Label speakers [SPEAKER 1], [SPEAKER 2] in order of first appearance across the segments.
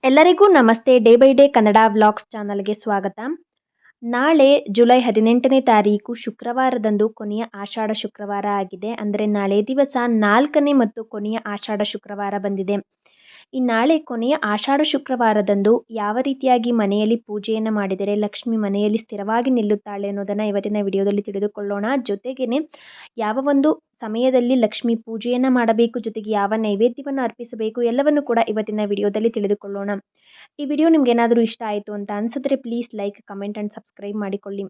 [SPEAKER 1] ಎಲ್ಲರಿಗೂ ನಮಸ್ತೆ. Day by day Kannada vlogs ಚಾನಲ್ಗೆ ಸ್ವಾಗತ. ನಾಳೆ ಜುಲೈ 18ನೇ ತಾರೀಕು ಶುಕ್ರವಾರದಂದು ಕೊನೆಯ ಆಷಾಢ ಶುಕ್ರವಾರ ಆಗಿದೆ. ಅಂದರೆ ನಾಳೆ ದಿವಸ 4ನೇ ಮತ್ತು ಕೊನೆಯ ಆಷಾಢ ಶುಕ್ರವಾರ ಬಂದಿದೆ. ಈ ನಾಳೆ ಕೊನೆಯ ಆಷಾಢ ಶುಕ್ರವಾರದಂದು ಯಾವ ರೀತಿಯಾಗಿ ಮನೆಯಲ್ಲಿ ಪೂಜೆಯನ್ನು ಮಾಡಿದರೆ ಲಕ್ಷ್ಮಿ ಮನೆಯಲ್ಲಿ ಸ್ಥಿರವಾಗಿ ನಿಲ್ಲುತ್ತಾಳೆ ಅನ್ನೋದನ್ನು ಇವತ್ತಿನ ವಿಡಿಯೋದಲ್ಲಿ ತಿಳಿದುಕೊಳ್ಳೋಣ. ಜೊತೆಗೇನೆ ಯಾವ ಒಂದು ಸಮಯದಲ್ಲಿ ಲಕ್ಷ್ಮಿ ಪೂಜೆಯನ್ನು ಮಾಡಬೇಕು, ಜೊತೆಗೆ ಯಾವ ನೈವೇದ್ಯವನ್ನು ಅರ್ಪಿಸಬೇಕು ಎಲ್ಲವನ್ನು ಕೂಡ ಇವತ್ತಿನ ವಿಡಿಯೋದಲ್ಲಿ ತಿಳಿದುಕೊಳ್ಳೋಣ. ಈ ವಿಡಿಯೋ ನಿಮ್ಗೆ ಏನಾದರೂ ಇಷ್ಟ ಆಯಿತು ಅಂತ ಅನಿಸಿದ್ರೆ please like, comment and subscribe ಮಾಡಿಕೊಳ್ಳಿ.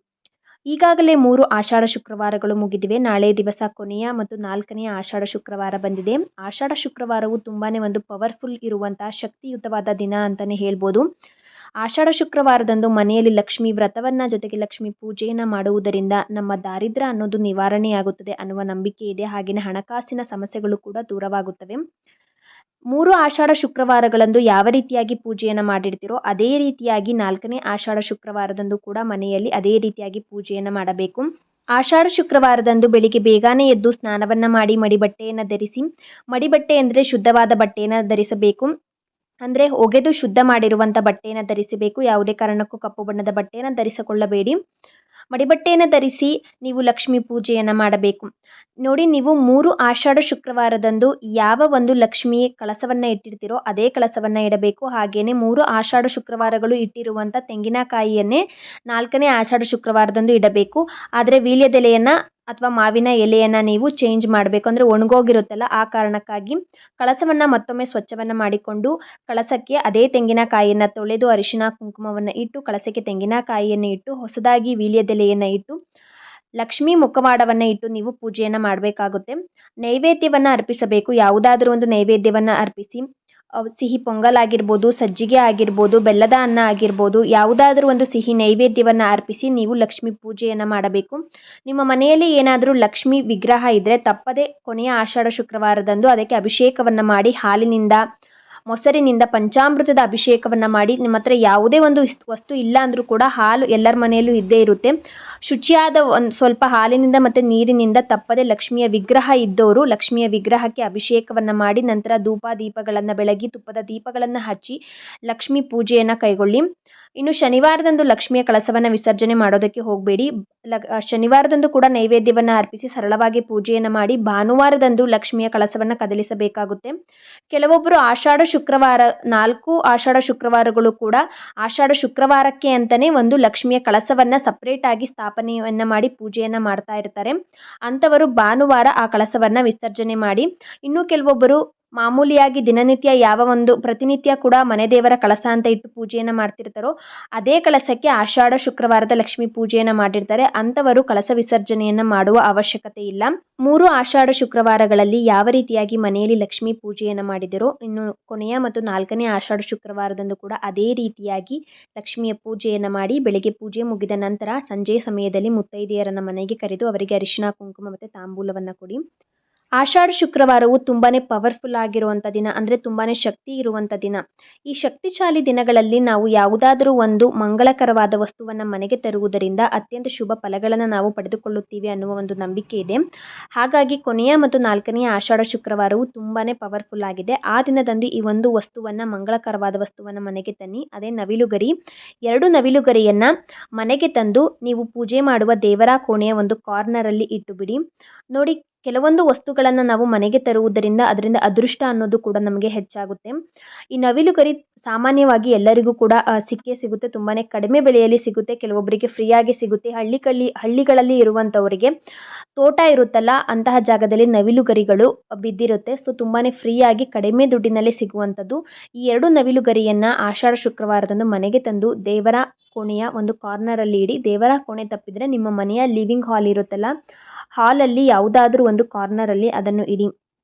[SPEAKER 1] ಈಗಾಗಲೇ 3 ಆಷಾಢ ಶುಕ್ರವಾರಗಳು ಮುಗಿದಿವೆ. ನಾಳೆ ದಿವಸ ಕೊನೆಯ ಮತ್ತು 4ನೇ ಆಷಾಢ ಶುಕ್ರವಾರ ಬಂದಿದೆ. ಆಷಾಢ ಶುಕ್ರವಾರವು ತುಂಬಾ ಒಂದು ಪವರ್ಫುಲ್ ಇರುವಂತಹ ಶಕ್ತಿಯುತವಾದ ದಿನ ಅಂತಲೇ ಹೇಳ್ಬೋದು. ಆಷಾಢ ಶುಕ್ರವಾರದಂದು ಮನೆಯಲ್ಲಿ ಲಕ್ಷ್ಮಿ ವ್ರತವನ್ನು ಜೊತೆಗೆ ಲಕ್ಷ್ಮಿ ಪೂಜೆಯನ್ನು ಮಾಡುವುದರಿಂದ ನಮ್ಮ ದಾರಿದ್ರ್ಯ ಅನ್ನೋದು ನಿವಾರಣೆಯಾಗುತ್ತದೆ ಅನ್ನುವ ನಂಬಿಕೆ ಇದೆ. ಹಾಗೆಯೇ ಹಣಕಾಸಿನ ಸಮಸ್ಯೆಗಳು ಕೂಡ ದೂರವಾಗುತ್ತವೆ. 3 ಆಷಾಢ ಶುಕ್ರವಾರಗಳಂದು ಯಾವ ರೀತಿಯಾಗಿ ಪೂಜೆಯನ್ನು ಮಾಡಿರ್ತೀರೋ ಅದೇ ರೀತಿಯಾಗಿ 4ನೇ ಆಷಾಢ ಶುಕ್ರವಾರದಂದು ಕೂಡ ಮನೆಯಲ್ಲಿ ಅದೇ ರೀತಿಯಾಗಿ ಪೂಜೆಯನ್ನು ಮಾಡಬೇಕು. ಆಷಾಢ ಶುಕ್ರವಾರದಂದು ಬೆಳಿಗ್ಗೆ ಬೇಗನೆ ಎದ್ದು ಸ್ನಾನವನ್ನು ಮಾಡಿ ಮಡಿಬಟ್ಟೆಯನ್ನು ಧರಿಸಿ, ಮಡಿಬಟ್ಟೆ ಅಂದರೆ ಶುದ್ಧವಾದ ಬಟ್ಟೆಯನ್ನು ಧರಿಸಬೇಕು. ಅಂದರೆ ಒಗೆದು ಶುದ್ಧ ಮಾಡಿರುವಂಥ ಬಟ್ಟೆಯನ್ನು ಧರಿಸಬೇಕು. ಯಾವುದೇ ಕಾರಣಕ್ಕೂ ಕಪ್ಪು ಬಣ್ಣದ ಬಟ್ಟೆಯನ್ನು ಧರಿಸಿಕೊಳ್ಳಬೇಡಿ. ಮಡಿಬಟ್ಟೆಯನ್ನು ಧರಿಸಿ ನೀವು ಲಕ್ಷ್ಮಿ ಪೂಜೆಯನ್ನು ಮಾಡಬೇಕು. ನೋಡಿ, ನೀವು 3 ಆಷಾಢ ಶುಕ್ರವಾರದಂದು ಯಾವ ಒಂದು ಲಕ್ಷ್ಮಿ ಕಳಸವನ್ನು ಇಟ್ಟಿರ್ತೀರೋ ಅದೇ ಕಳಸವನ್ನು ಇಡಬೇಕು. ಹಾಗೆಯೇ 3 ಆಷಾಢ ಶುಕ್ರವಾರಗಳು ಇಟ್ಟಿರುವಂಥ ತೆಂಗಿನಕಾಯಿಯನ್ನೇ 4ನೇ ಆಷಾಢ ಶುಕ್ರವಾರದಂದು ಇಡಬೇಕು. ಆದರೆ ವೀಳ್ಯದೆಲೆಯನ್ನು ಅಥವಾ ಮಾವಿನ ಎಲೆಯನ್ನು ನೀವು ಚೇಂಜ್ ಮಾಡಬೇಕು. ಅಂದರೆ ಒಣಗೋಗಿರುತ್ತಲ್ಲ, ಆ ಕಾರಣಕ್ಕಾಗಿ ಕಳಸವನ್ನು ಮತ್ತೊಮ್ಮೆ ಸ್ವಚ್ಛವನ್ನು ಮಾಡಿಕೊಂಡು ಕಳಸಕ್ಕೆ ಅದೇ ತೆಂಗಿನಕಾಯಿಯನ್ನು ತೊಳೆದು ಅರಿಶಿನ ಕುಂಕುಮವನ್ನು ಇಟ್ಟು ಕಳಸಕ್ಕೆ ತೆಂಗಿನಕಾಯಿಯನ್ನು ಇಟ್ಟು ಹೊಸದಾಗಿ ವೀಳ್ಯದೆಲೆಯನ್ನು ಇಟ್ಟು ಲಕ್ಷ್ಮೀ ಮುಖವಾಡವನ್ನು ಇಟ್ಟು ನೀವು ಪೂಜೆಯನ್ನು ಮಾಡಬೇಕಾಗುತ್ತೆ. ನೈವೇದ್ಯವನ್ನು ಅರ್ಪಿಸಬೇಕು. ಯಾವುದಾದ್ರೂ ಒಂದು ನೈವೇದ್ಯವನ್ನು ಅರ್ಪಿಸಿ. ಸಿಹಿ ಪೊಂಗಲ್ ಆಗಿರ್ಬೋದು, ಸಜ್ಜಿಗೆ ಆಗಿರ್ಬೋದು, ಬೆಲ್ಲದ ಅನ್ನ ಆಗಿರ್ಬೋದು, ಯಾವುದಾದ್ರೂ ಒಂದು ಸಿಹಿ ನೈವೇದ್ಯವನ್ನು ಅರ್ಪಿಸಿ ನೀವು ಲಕ್ಷ್ಮಿ ಪೂಜೆಯನ್ನು ಮಾಡಬೇಕು. ನಿಮ್ಮ ಮನೆಯಲ್ಲಿ ಏನಾದರೂ ಲಕ್ಷ್ಮಿ ವಿಗ್ರಹ ಇದ್ದರೆ ತಪ್ಪದೆ ಕೊನೆಯ ಆಷಾಢ ಶುಕ್ರವಾರದಂದು ಅದಕ್ಕೆ ಅಭಿಷೇಕವನ್ನು ಮಾಡಿ ಹಾಲಿನಿಂದ, ಮೊಸರಿನಿಂದ ಪಂಚಾಮೃತದ ಅಭಿಷೇಕವನ್ನು ಮಾಡಿ. ನಿಮ್ಮ ಹತ್ರ ಯಾವುದೇ ಒಂದು ವಸ್ತು ಇಲ್ಲ ಅಂದರೂ ಕೂಡ ಹಾಲು ಎಲ್ಲರ ಮನೆಯಲ್ಲೂ ಇದ್ದೇ ಇರುತ್ತೆ. ಶುಚಿಯಾದ ಒಂದು ಸ್ವಲ್ಪ ಹಾಲಿನಿಂದ ಮತ್ತು ನೀರಿನಿಂದ ತಪ್ಪದೆ ಲಕ್ಷ್ಮಿಯ ವಿಗ್ರಹ ಇದ್ದವರು ಲಕ್ಷ್ಮಿಯ ವಿಗ್ರಹಕ್ಕೆ ಅಭಿಷೇಕವನ್ನು ಮಾಡಿ ನಂತರ ಧೂಪ ದೀಪಗಳನ್ನು ಬೆಳಗಿ ತುಪ್ಪದ ದೀಪಗಳನ್ನು ಹಚ್ಚಿ ಲಕ್ಷ್ಮಿ ಪೂಜೆಯನ್ನು ಕೈಗೊಳ್ಳಿ. ಇನ್ನು ಶನಿವಾರದಂದು ಲಕ್ಷ್ಮಿಯ ಕಳಸವನ್ನು ವಿಸರ್ಜನೆ ಮಾಡೋದಕ್ಕೆ ಹೋಗಬೇಡಿ. ಶನಿವಾರದಂದು ಕೂಡ ನೈವೇದ್ಯವನ್ನು ಅರ್ಪಿಸಿ ಸರಳವಾಗಿ ಪೂಜೆಯನ್ನು ಮಾಡಿ ಭಾನುವಾರದಂದು ಲಕ್ಷ್ಮಿಯ ಕಳಸವನ್ನು ಕದಲಿಸಬೇಕಾಗುತ್ತೆ. ಕೆಲವೊಬ್ಬರು ಆಷಾಢ ಶುಕ್ರವಾರ 4 ಆಷಾಢ ಶುಕ್ರವಾರಗಳು ಕೂಡ ಆಷಾಢ ಶುಕ್ರವಾರಕ್ಕೆ ಅಂತಲೇ ಒಂದು ಲಕ್ಷ್ಮಿಯ ಕಳಸವನ್ನು ಸಪ್ರೇಟಾಗಿ ಸ್ಥಾಪನೆಯನ್ನು ಮಾಡಿ ಪೂಜೆಯನ್ನು ಮಾಡ್ತಾ ಇರ್ತಾರೆ. ಅಂಥವರು ಭಾನುವಾರ ಆ ಕಳಸವನ್ನು ವಿಸರ್ಜನೆ ಮಾಡಿ. ಇನ್ನು ಕೆಲವೊಬ್ಬರು ಮಾಮೂಲಿಯಾಗಿ ದಿನನಿತ್ಯ ಯಾವ ಒಂದು ಪ್ರತಿನಿತ್ಯ ಕೂಡ ಮನೆ ದೇವರ ಕಳಸ ಅಂತ ಇಟ್ಟು ಪೂಜೆಯನ್ನು ಮಾಡ್ತಿರ್ತಾರೋ ಅದೇ ಕಳಸಕ್ಕೆ ಆಷಾಢ ಶುಕ್ರವಾರದ ಲಕ್ಷ್ಮಿ ಪೂಜೆಯನ್ನು ಮಾಡಿರ್ತಾರೆ. ಅಂಥವರು ಕಳಸ ವಿಸರ್ಜನೆಯನ್ನು ಮಾಡುವ ಅವಶ್ಯಕತೆ ಇಲ್ಲ. 3 ಆಷಾಢ ಶುಕ್ರವಾರಗಳಲ್ಲಿ ಯಾವ ರೀತಿಯಾಗಿ ಮನೆಯಲ್ಲಿ ಲಕ್ಷ್ಮಿ ಪೂಜೆಯನ್ನು ಮಾಡಿದರೋ ಇನ್ನು ಕೊನೆಯ ಮತ್ತು 4ನೇ ಆಷಾಢ ಶುಕ್ರವಾರದಂದು ಕೂಡ ಅದೇ ರೀತಿಯಾಗಿ ಲಕ್ಷ್ಮಿಯ ಪೂಜೆಯನ್ನು ಮಾಡಿ ಬೆಳಗ್ಗೆ ಪೂಜೆ ಮುಗಿದ ನಂತರ ಸಂಜೆ ಸಮಯದಲ್ಲಿ ಮುತ್ತೈದೆಯರನ್ನ ಮನೆಗೆ ಕರೆದು ಅವರಿಗೆ ಅರಿಶಿನ ಕುಂಕುಮ ಮತ್ತು ತಾಂಬೂಲವನ್ನು ಕೊಡಿ. ಆಷಾಢ ಶುಕ್ರವಾರವು ತುಂಬಾ ಪವರ್ಫುಲ್ ಆಗಿರುವಂಥ ದಿನ. ಅಂದರೆ ತುಂಬಾ ಶಕ್ತಿ ಇರುವಂಥ ದಿನ. ಈ ಶಕ್ತಿಶಾಲಿ ದಿನಗಳಲ್ಲಿ ನಾವು ಯಾವುದಾದ್ರೂ ಒಂದು ಮಂಗಳಕರವಾದ ವಸ್ತುವನ್ನು ಮನೆಗೆ ತರುವುದರಿಂದ ಅತ್ಯಂತ ಶುಭ ಫಲಗಳನ್ನು ನಾವು ಪಡೆದುಕೊಳ್ಳುತ್ತೀವಿ ಅನ್ನುವ ಒಂದು ನಂಬಿಕೆ ಇದೆ. ಹಾಗಾಗಿ ಕೊನೆಯ ಮತ್ತು 4ನೇ ಆಷಾಢ ಶುಕ್ರವಾರವು ತುಂಬಾ ಪವರ್ಫುಲ್ ಆಗಿದೆ. ಆ ದಿನದಂದು ಈ ಒಂದು ವಸ್ತುವನ್ನು, ಮಂಗಳಕರವಾದ ವಸ್ತುವನ್ನು ಮನೆಗೆ ತನ್ನಿ. ಅದೇ ನವಿಲುಗರಿ. 2 ನವಿಲುಗರಿಯನ್ನು ಮನೆಗೆ ತಂದು ನೀವು ಪೂಜೆ ಮಾಡುವ ದೇವರ ಕೋಣೆಯ ಒಂದು ಕಾರ್ನರಲ್ಲಿ ಇಟ್ಟು ಬಿಡಿ. ನೋಡಿ, ಕೆಲವೊಂದು ವಸ್ತುಗಳನ್ನು ನಾವು ಮನೆಗೆ ತರುವುದರಿಂದ ಅದರಿಂದ ಅದೃಷ್ಟ ಅನ್ನೋದು ಕೂಡ ನಮಗೆ ಹೆಚ್ಚಾಗುತ್ತೆ. ಈ ನವಿಲುಗರಿ ಸಾಮಾನ್ಯವಾಗಿ ಎಲ್ಲರಿಗೂ ಕೂಡ ಸಿಕ್ಕೇ ಸಿಗುತ್ತೆ. ತುಂಬಾ ಕಡಿಮೆ ಬೆಲೆಯಲ್ಲಿ ಸಿಗುತ್ತೆ. ಕೆಲವೊಬ್ಬರಿಗೆ ಫ್ರೀಯಾಗಿ ಸಿಗುತ್ತೆ. ಹಳ್ಳಿಗಳಲ್ಲಿ ಇರುವಂಥವರಿಗೆ ತೋಟ ಇರುತ್ತಲ್ಲ, ಅಂತಹ ಜಾಗದಲ್ಲಿ ನವಿಲುಗರಿಗಳು ಬಿದ್ದಿರುತ್ತೆ. ಸೊ ತುಂಬಾ ಫ್ರೀಯಾಗಿ ಕಡಿಮೆ ದುಡ್ಡಿನಲ್ಲಿ ಸಿಗುವಂಥದ್ದು. ಈ 2 ನವಿಲುಗರಿಯನ್ನು ಆಷಾಢ ಶುಕ್ರವಾರದಂದು ಮನೆಗೆ ತಂದು ದೇವರ ಕೋಣೆಯ ಒಂದು ಕಾರ್ನರಲ್ಲಿ ಇಡಿ. ದೇವರ ಕೋಣೆ ತಪ್ಪಿದರೆ ನಿಮ್ಮ ಮನೆಯ ಲಿವಿಂಗ್ ಹಾಲ್ ಇರುತ್ತಲ್ಲ, ಹಾಲಲ್ಲಿ ಯಾವುದಾದ್ರೂ ಒಂದು ಕಾರ್ನರಲ್ಲಿ ಅದನ್ನು ಇಡಿ.